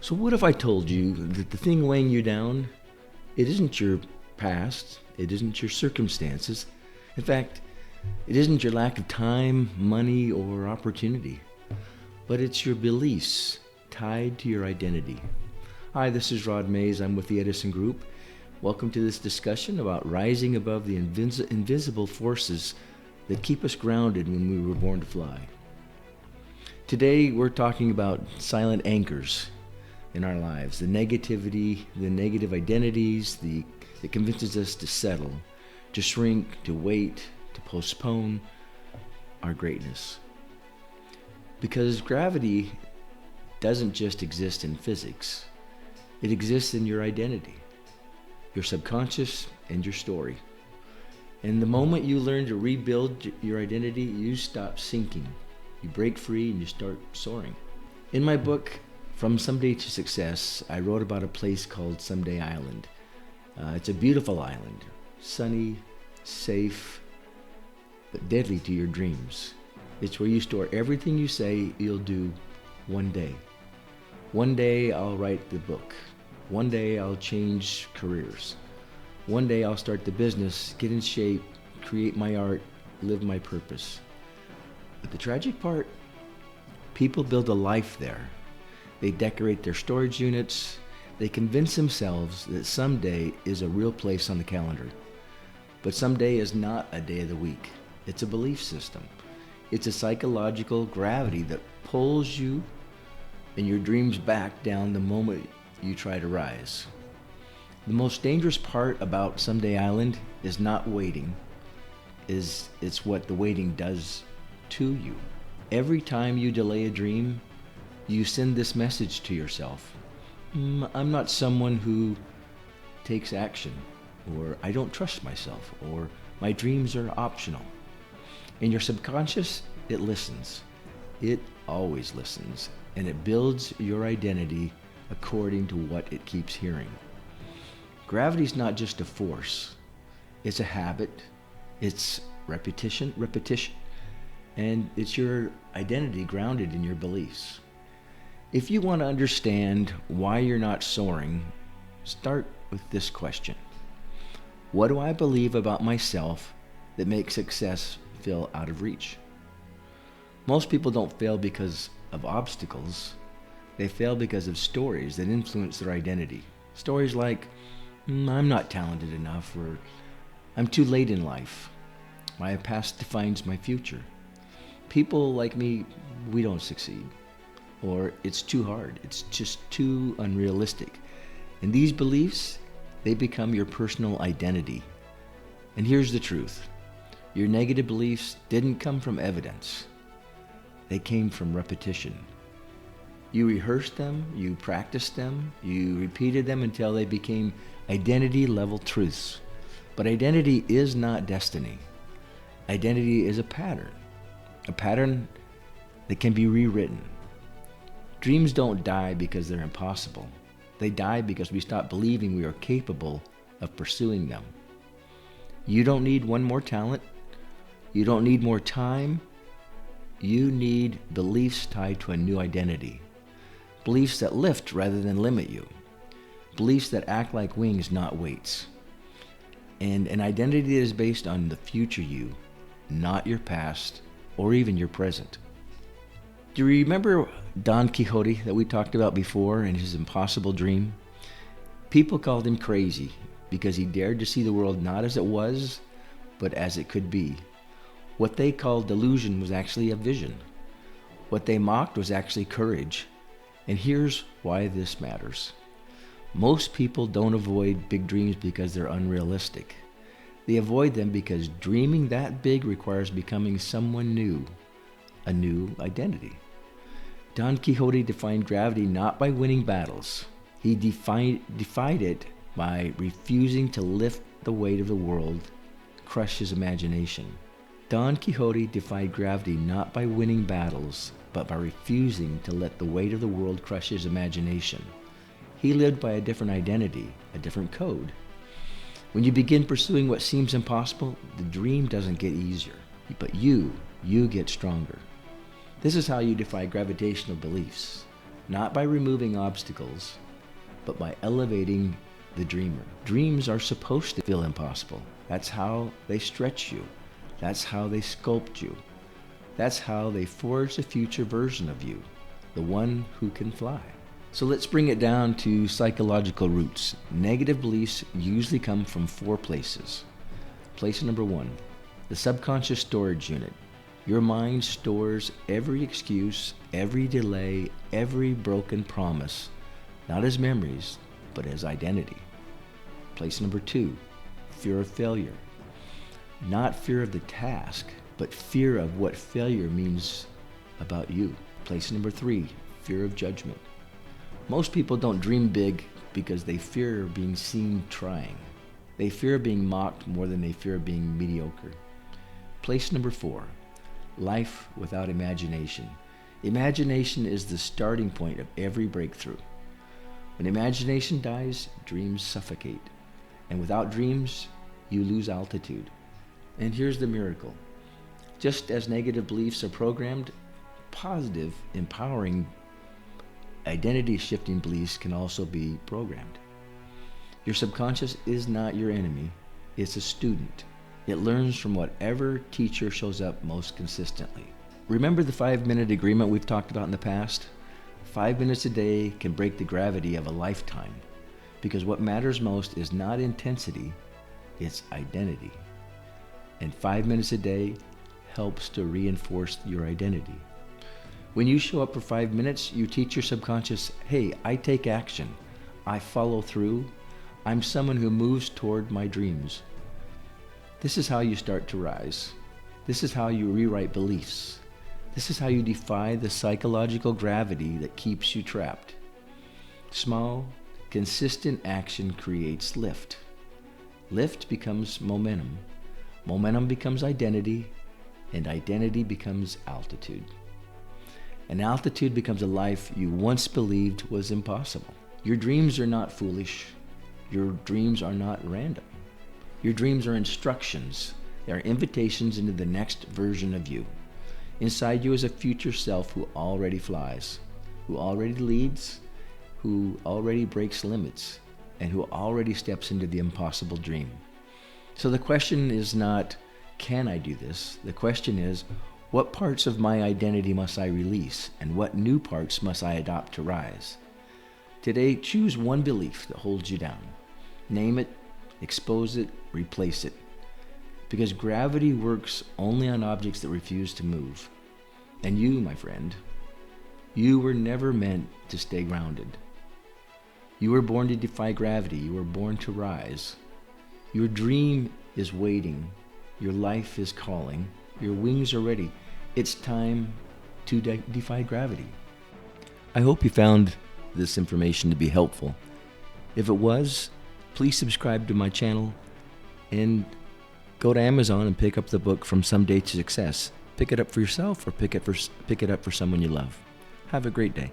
So what if I told you that the thing weighing you down, it isn't your past, it isn't your circumstances. In fact, it isn't your lack of time, money, or opportunity, but it's your beliefs tied to your identity. Hi, this is Rod Mays. I'm with the Edison Group. Welcome to this discussion about rising above the invisible forces that keep us grounded when we were born to fly. Today, we're talking about silent anchors in our lives, the negativity, the negative identities that convinces us to settle, to shrink, to wait, to postpone our greatness. Because gravity doesn't just exist in physics, it exists in your identity, your subconscious, and your story. And the moment you learn to rebuild your identity, you stop sinking. You break free and you start soaring. In my book, From Someday to Success, I wrote about a place called Someday Island. It's a beautiful island, sunny, safe, but deadly to your dreams. It's where you store everything you say you'll do one day. One day I'll write the book. One day I'll change careers. One day I'll start the business, get in shape, create my art, live my purpose. But the tragic part, people build a life there. They decorate their storage units. They convince themselves that someday is a real place on the calendar. But someday is not a day of the week. It's a belief system. It's a psychological gravity that pulls you and your dreams back down the moment you try to rise. The most dangerous part about Someday Island is not waiting. It's what the waiting does to you. Every time you delay a dream, you send this message to yourself. I'm not someone who takes action, or I don't trust myself, or my dreams are optional. In your subconscious, it listens. It always listens, and it builds your identity according to what it keeps hearing. Gravity's not just a force. It's a habit. It's repetition, and it's your identity grounded in your beliefs. If you want to understand why you're not soaring, start with this question. What do I believe about myself that makes success feel out of reach? Most people don't fail because of obstacles. They fail because of stories that influence their identity. Stories like, I'm not talented enough, or I'm too late in life. My past defines my future. People like me, we don't succeed. Or it's too hard. It's just too unrealistic. And these beliefs, they become your personal identity. And here's the truth. Your negative beliefs didn't come from evidence. They came from repetition. You rehearsed them, you practiced them, you repeated them until they became identity-level truths. But identity is not destiny. Identity is a pattern that can be rewritten. Dreams don't die because they're impossible. They die because we stop believing we are capable of pursuing them. You don't need one more talent. You don't need more time. You need beliefs tied to a new identity. Beliefs that lift rather than limit you. Beliefs that act like wings, not weights. And an identity that is based on the future you, not your past or even your present. Do you remember Don Quixote that we talked about before and his impossible dream? People called him crazy because he dared to see the world not as it was, but as it could be. What they called delusion was actually a vision. What they mocked was actually courage. And here's why this matters. Most people don't avoid big dreams because they're unrealistic. They avoid them because dreaming that big requires becoming someone new, a new identity. Don Quixote defined gravity not by winning battles. He defied it by refusing to lift the weight of the world, crush his imagination. Don Quixote defied gravity not by winning battles, but by refusing to let the weight of the world crush his imagination. He lived by a different identity, a different code. When you begin pursuing what seems impossible, the dream doesn't get easier, but you get stronger. This is how you defy gravitational beliefs. not by removing obstacles, but by elevating the dreamer. Dreams are supposed to feel impossible. That's how they stretch you. That's how they sculpt you. That's how they forge the future version of you, the one who can fly. So let's bring it down to psychological roots. Negative beliefs usually come from 4 places. Place number 1, the subconscious storage unit. Your mind stores every excuse, every delay, every broken promise, not as memories, but as identity. Place number 2, fear of failure. Not fear of the task, but fear of what failure means about you. Place number 3, fear of judgment. Most people don't dream big because they fear being seen trying. They fear being mocked more than they fear being mediocre. Place number 4, life without imagination. Imagination is the starting point of every breakthrough. When imagination dies, dreams suffocate. And without dreams, you lose altitude. And here's the miracle. Just as negative beliefs are programmed, positive, empowering, identity-shifting beliefs can also be programmed. Your subconscious is not your enemy. It's a student. It learns from whatever teacher shows up most consistently. Remember the 5-minute agreement we've talked about in the past? 5 minutes a day can break the gravity of a lifetime, because what matters most is not intensity, it's identity. And 5 minutes a day helps to reinforce your identity. When you show up for 5 minutes, you teach your subconscious, hey, I take action, I follow through, I'm someone who moves toward my dreams. This is how you start to rise. This is how you rewrite beliefs. This is how you defy the psychological gravity that keeps you trapped. Small, consistent action creates lift. Lift becomes momentum. Momentum becomes identity, and identity becomes altitude. And altitude becomes a life you once believed was impossible. Your dreams are not foolish. Your dreams are not random. Your dreams are instructions. They are invitations into the next version of you. Inside you is a future self who already flies, who already leads, who already breaks limits, and who already steps into the impossible dream. So the question is not, can I do this? The question is, what parts of my identity must I release, and what new parts must I adopt to rise? Today, choose one belief that holds you down. Name it, expose it, replace it. Because gravity works only on objects that refuse to move. And you, my friend, you were never meant to stay grounded. You were born to defy gravity. You were born to rise. Your dream is waiting. Your life is calling. Your wings are ready. It's time to defy gravity. I hope you found this information to be helpful. If it was, please subscribe to my channel and go to Amazon and pick up the book From Someday to Success. Pick it up for yourself or pick it up for someone you love. Have a great day.